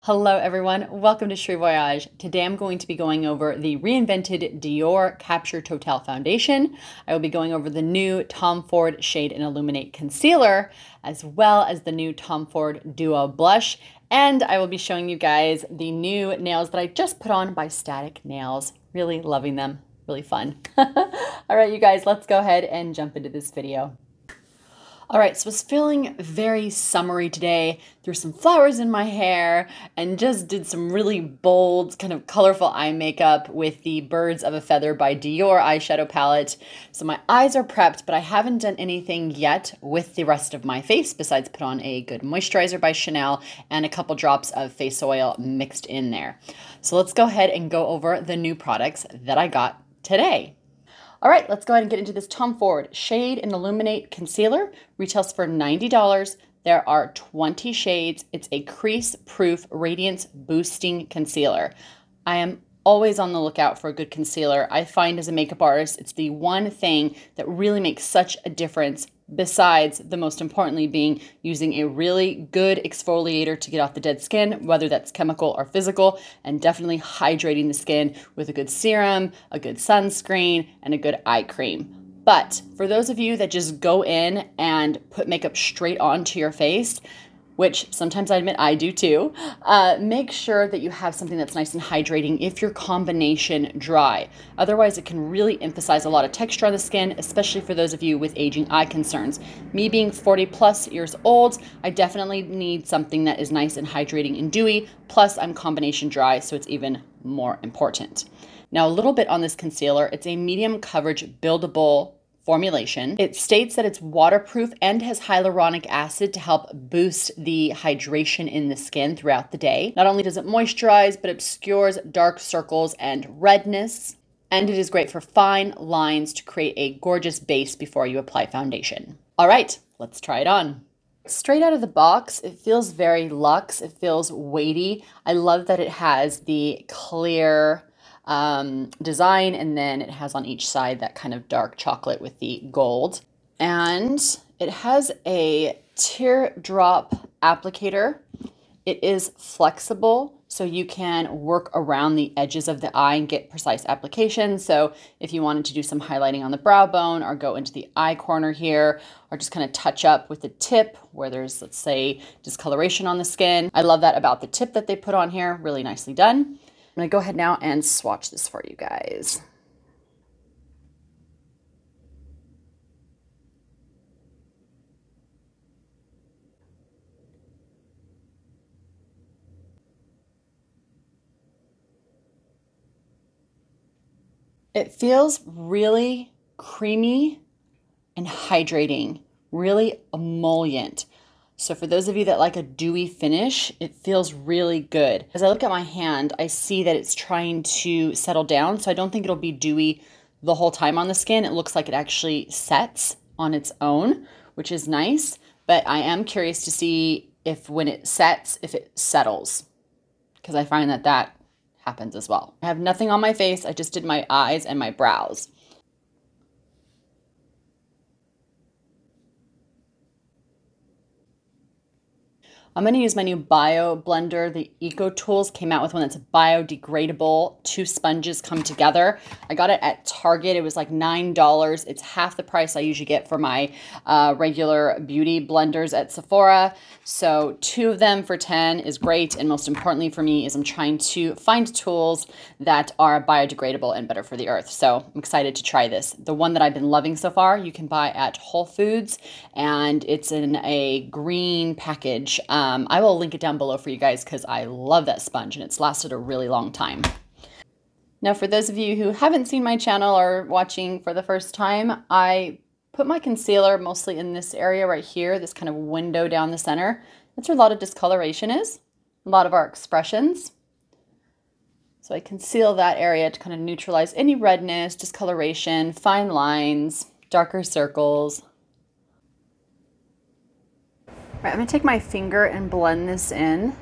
Hello everyone, welcome to Cherie Voyage. Today I'm going to be going over the reinvented DIOR Capture Totale Foundation. I will be going over the new Tom Ford Shade and Illuminate Concealer, as well as the new Tom Ford Duo Blush, and I will be showing you guys the new nails that I just put on by Static Nails. Really loving them, really fun. All right, you guys, let's go ahead and jump into this video. All right, so I was feeling very summery today, threw some flowers in my hair, and just did some really bold, kind of colorful eye makeup with the Birds of a Feather by DIOR eyeshadow palette. So my eyes are prepped, but I haven't done anything yet with the rest of my face besides put on a good moisturizer by Chanel and a couple drops of face oil mixed in there. So let's go ahead and go over the new products that I got today. All right, let's go ahead and get into this Tom Ford Shade and Illuminate Concealer. Retails for $90. There are 20 shades. It's a crease-proof, radiance-boosting concealer. I am always on the lookout for a good concealer. I find as a makeup artist, it's the one thing that really makes such a difference, besides the most importantly being using a really good exfoliator to get off the dead skin, whether that's chemical or physical, and definitely hydrating the skin with a good serum, a good sunscreen, and a good eye cream. But for those of you that just go in and put makeup straight onto your face, which sometimes I admit I do too, make sure that you have something that's nice and hydrating if your combination dry. Otherwise, it can really emphasize a lot of texture on the skin, especially for those of you with aging eye concerns. Me being 40 plus years old, I definitely need something that is nice and hydrating and dewy, plus I'm combination dry, so it's even more important. Now, a little bit on this concealer. It's a medium coverage buildable formulation. It states that it's waterproof and has hyaluronic acid to help boost the hydration in the skin throughout the day. Not only does it moisturize, but obscures dark circles and redness. And it is great for fine lines to create a gorgeous base before you apply foundation. All right, let's try it on. Straight out of the box, it feels very luxe. It feels weighty. I love that it has the clear design, and then it has on each side that kind of dark chocolate with the gold. And it has a teardrop applicator. It is flexible, so you can work around the edges of the eye and get precise application. So if you wanted to do some highlighting on the brow bone or go into the eye corner here, or just kind of touch up with the tip where there's, let's say, discoloration on the skin. I love that about the tip that they put on here. Really nicely done. I'm gonna go ahead now and swatch this for you guys. It feels really creamy and hydrating, really emollient. So for those of you that like a dewy finish, it feels really good. As I look at my hand, I see that it's trying to settle down. So I don't think it'll be dewy the whole time on the skin. It looks like it actually sets on its own, which is nice. But I am curious to see if when it sets, if it settles, because I find that that happens as well. I have nothing on my face. I just did my eyes and my brows. I'm going to use my new Bio Blender. The Eco Tools came out with one that's biodegradable. Two sponges come together. I got it at Target. It was like $9. It's half the price I usually get for my regular beauty blenders at Sephora. So two of them for $10 is great. And most importantly for me is I'm trying to find tools that are biodegradable and better for the earth. So I'm excited to try this. The one that I've been loving so far, you can buy at Whole Foods, and it's in a green package. I will link it down below for you guys because I love that sponge and it's lasted a really long time. Now, for those of you who haven't seen my channel or watching for the first time, I put my concealer mostly in this area right here, this kind of window down the center. That's where a lot of discoloration is, a lot of our expressions. So I conceal that area to kind of neutralize any redness, discoloration, fine lines, darker circles. Right, I'm going to take my finger and blend this in,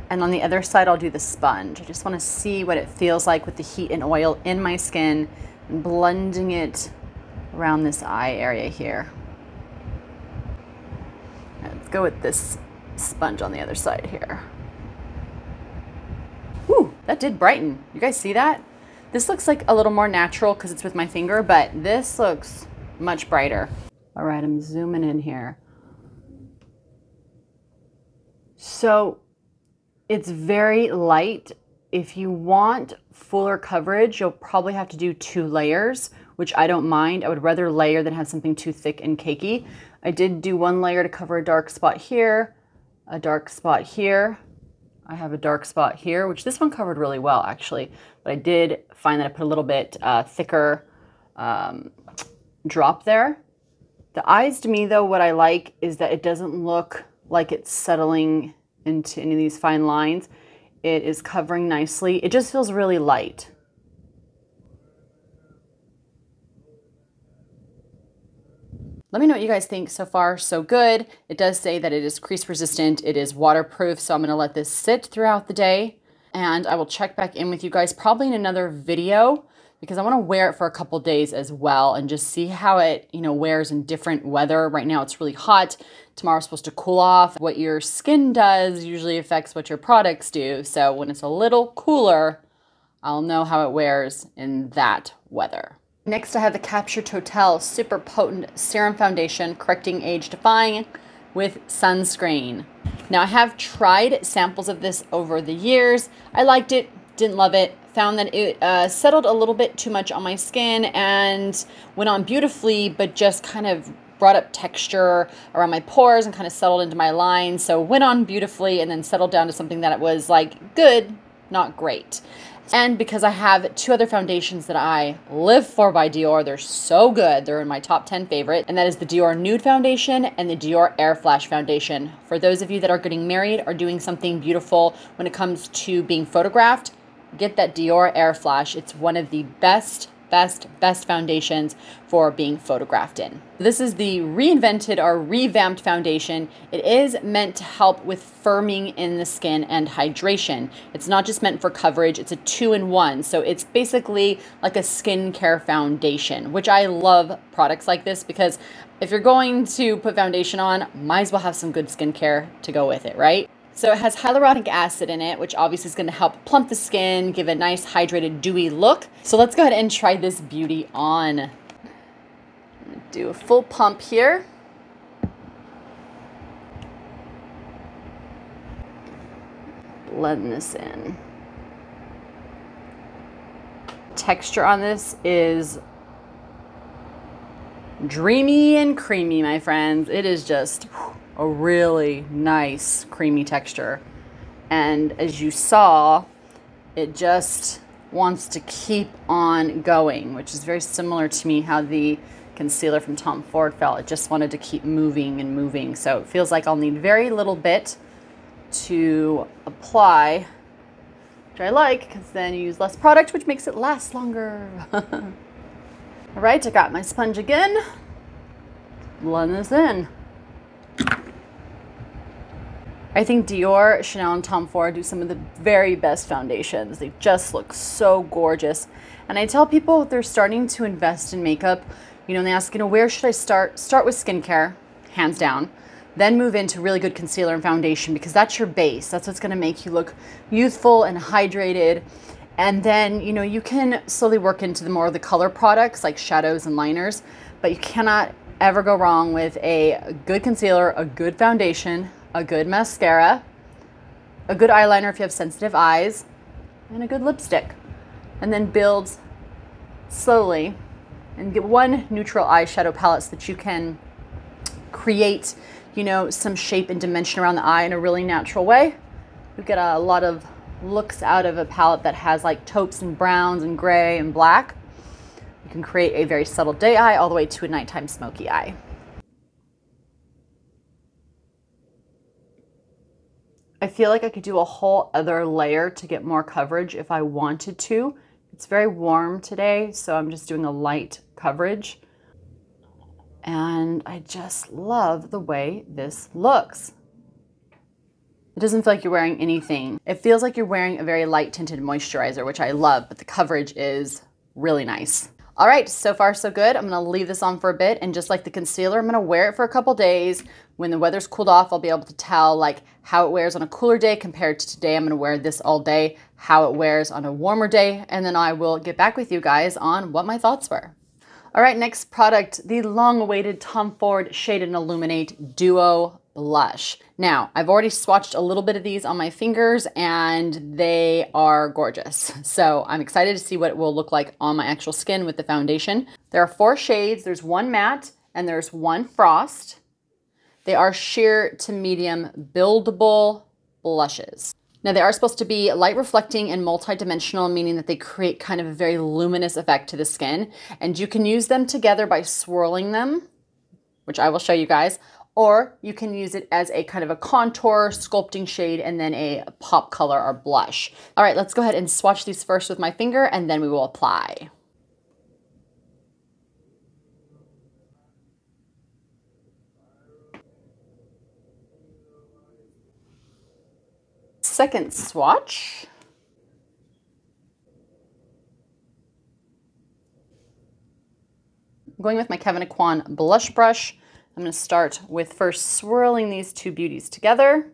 and on the other side I'll do the sponge. I just want to see what it feels like with the heat and oil in my skin and blending it around this eye area here. Right, let's go with this sponge on the other side here. That did brighten. You guys see that? This looks like a little more natural because it's with my finger, but this looks much brighter. All right, I'm zooming in here. So it's very light. If you want fuller coverage, you'll probably have to do 2 layers, which I don't mind. I would rather layer than have something too thick and cakey. I did do 1 layer to cover a dark spot here, a dark spot here. I have a dark spot here, which this one covered really well actually, but I did find that I put a little bit thicker drop there. The eyes, to me though, what I like is that it doesn't look like it's settling into any of these fine lines. It is covering nicely. It just feels really light. Let me know what you guys think. So far, so good. It does say that it is crease resistant. It is waterproof. So I'm going to let this sit throughout the day, and I will check back in with you guys probably in another video, because I want to wear it for a couple days as well and just see how it, wears in different weather. Right now it's really hot. Tomorrow's supposed to cool off. What your skin does usually affects what your products do. So when it's a little cooler, I'll know how it wears in that weather. Next, I have the Capture Totale Super Potent Serum Foundation, correcting age defying with sunscreen. Now, I have tried samples of this over the years. I liked it, didn't love it, found that it settled a little bit too much on my skin and went on beautifully, but just kind of brought up texture around my pores and kind of settled into my lines. So went on beautifully and then settled down to something that it was like good, not great. And because I have 2 other foundations that I live for by Dior, they're so good. They're in my top 10 favorite. And that is the Dior Nude Foundation and the Dior Air Flash Foundation. For those of you that are getting married or doing something beautiful when it comes to being photographed, get that Dior Air Flash. It's one of the best foundations for being photographed in. This is the reinvented or revamped foundation. It is meant to help with firming in the skin and hydration. It's not just meant for coverage, it's a 2-in-1. So it's basically like a skincare foundation, which I love products like this because if you're going to put foundation on, might as well have some good skincare to go with it, right? So it has hyaluronic acid in it, which obviously is going to help plump the skin, give a nice hydrated, dewy look. So let's go ahead and try this beauty on. I'm going to do a full pump here. Blend this in. Texture on this is dreamy and creamy, my friends. It is just a really nice creamy texture, and as you saw, it just wants to keep on going, which is very similar to me how the concealer from Tom Ford felt. It just wanted to keep moving and moving. So it feels like I'll need very little bit to apply, which I like because then you use less product, which makes it last longer. All right, I got my sponge again. Blend this in. I think Dior, Chanel, and Tom Ford do some of the very best foundations. They just look so gorgeous. And I tell people if they're starting to invest in makeup, and they ask, where should I start? Start with skincare, hands down. Then move into really good concealer and foundation because that's your base. That's what's gonna make you look youthful and hydrated. And then, you can slowly work into the more of the color products like shadows and liners, but you cannot ever go wrong with a good concealer, a good foundation, a good mascara, a good eyeliner if you have sensitive eyes, and a good lipstick. And then build slowly and get one neutral eyeshadow palette so that you can create, some shape and dimension around the eye in a really natural way. You get a lot of looks out of a palette that has like taupes and browns and gray and black. You can create a very subtle day eye all the way to a nighttime smoky eye. I feel like I could do a whole other layer to get more coverage if I wanted to. It's very warm today, so I'm just doing a light coverage. And I just love the way this looks. It doesn't feel like you're wearing anything. It feels like you're wearing a very light tinted moisturizer, which I love, but the coverage is really nice. All right, so far so good. I'm gonna leave this on for a bit, and just like the concealer, I'm gonna wear it for a couple days. When the weather's cooled off, I'll be able to tell like how it wears on a cooler day compared to today. I'm gonna wear this all day, how it wears on a warmer day, and then I will get back with you guys on what my thoughts were. All right, next product, the long-awaited Tom Ford Shade and Illuminate Duo Blush. Now, I've already swatched a little bit of these on my fingers and they are gorgeous. So I'm excited to see what it will look like on my actual skin with the foundation. There are 4 shades. There's one matte and there's one frost. They are sheer to medium buildable blushes. Now they are supposed to be light reflecting and multi-dimensional, meaning that they create kind of a very luminous effect to the skin. And you can use them together by swirling them, which I will show you guys, or you can use it as a kind of a contour sculpting shade and then a pop color or blush. All right, let's go ahead and swatch these first with my finger and then we will apply. Second swatch. I'm going with my Kevyn Aucoin blush brush. I'm going to start with first swirling these 2 beauties together.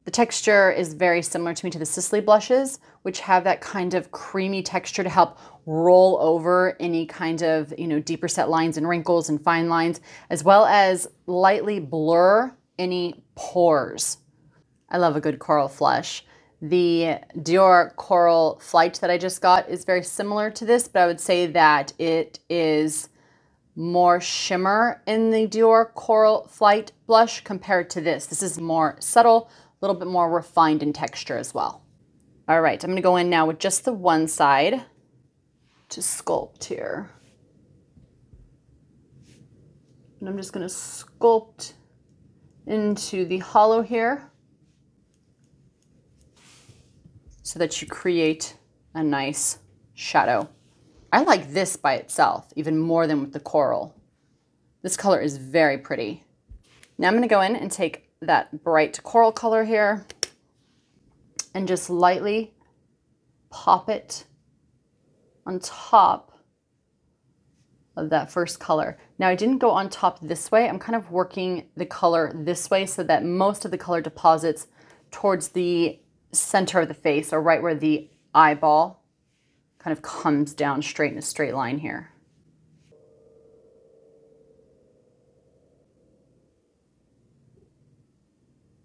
The texture is very similar to me to the Sisley blushes, which have that kind of creamy texture to help roll over any kind of, deeper set lines and wrinkles and fine lines, as well as lightly blur any pores. I love a good coral flush. The DIOR Coral Flight that I just got is very similar to this, but I would say that it is more shimmer in the DIOR Coral Flight blush compared to this. This is more subtle, a little bit more refined in texture as well. All right, I'm gonna go in now with just the one side to sculpt here. And I'm just gonna sculpt into the hollow here so that you create a nice shadow. I like this by itself even more than with the coral. This color is very pretty. Now I'm gonna go in and take that bright coral color here and just lightly pop it on top of that first color. Now I didn't go on top this way. I'm kind of working the color this way so that most of the color deposits towards the center of the face, or right where the eyeball kind of comes down straight in a straight line here.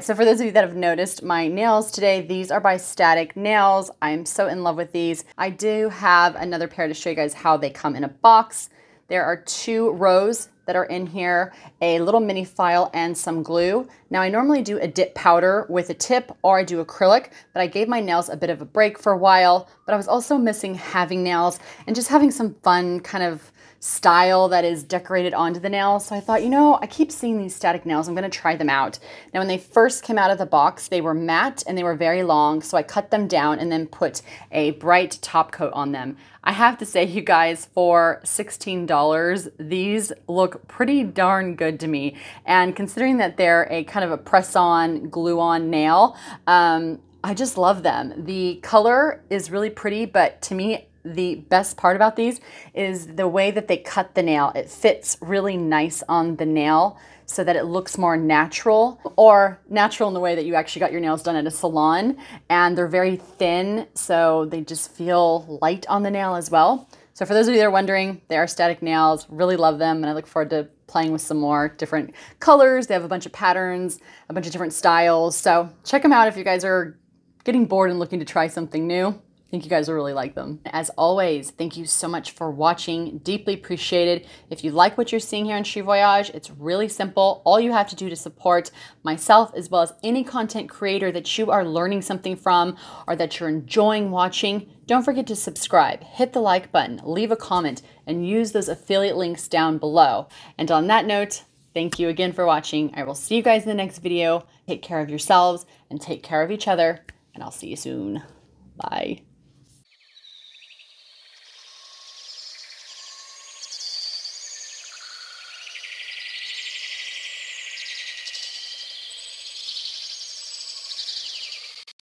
So for those of you that have noticed my nails today, these are by Static Nails. I'm so in love with these. I do have another pair to show you guys how they come in a box. There are 2 rows that are in here, a little mini file and some glue. Now I normally do a dip powder with a tip or I do acrylic, but I gave my nails a bit of a break for a while, but I was also missing having nails and just having some fun kind of style that is decorated onto the nails. So I thought, I keep seeing these Static Nails. I'm gonna try them out. Now when they first came out of the box, they were matte and they were very long. So I cut them down and then put a bright top coat on them. I have to say, you guys, for $16, these look pretty darn good to me. And considering that they're a kind of a press-on, glue-on nail, I just love them. The color is really pretty, but to me, the best part about these is the way that they cut the nail. It fits really nice on the nail so that it looks more natural, or natural in the way that you actually got your nails done at a salon. And they're very thin, so they just feel light on the nail as well. So for those of you that are wondering, they are Static Nails. Really love them, and I look forward to playing with some more different colors. They have a bunch of patterns, a bunch of different styles. So check them out if you guys are getting bored and looking to try something new. I think you guys will really like them. As always, thank you so much for watching. Deeply appreciated. If you like what you're seeing here in Chez Voyage, it's really simple. All you have to do to support myself as well as any content creator that you are learning something from or that you're enjoying watching, don't forget to subscribe, hit the like button, leave a comment, and use those affiliate links down below. And on that note, thank you again for watching. I will see you guys in the next video. Take care of yourselves and take care of each other, and I'll see you soon. Bye.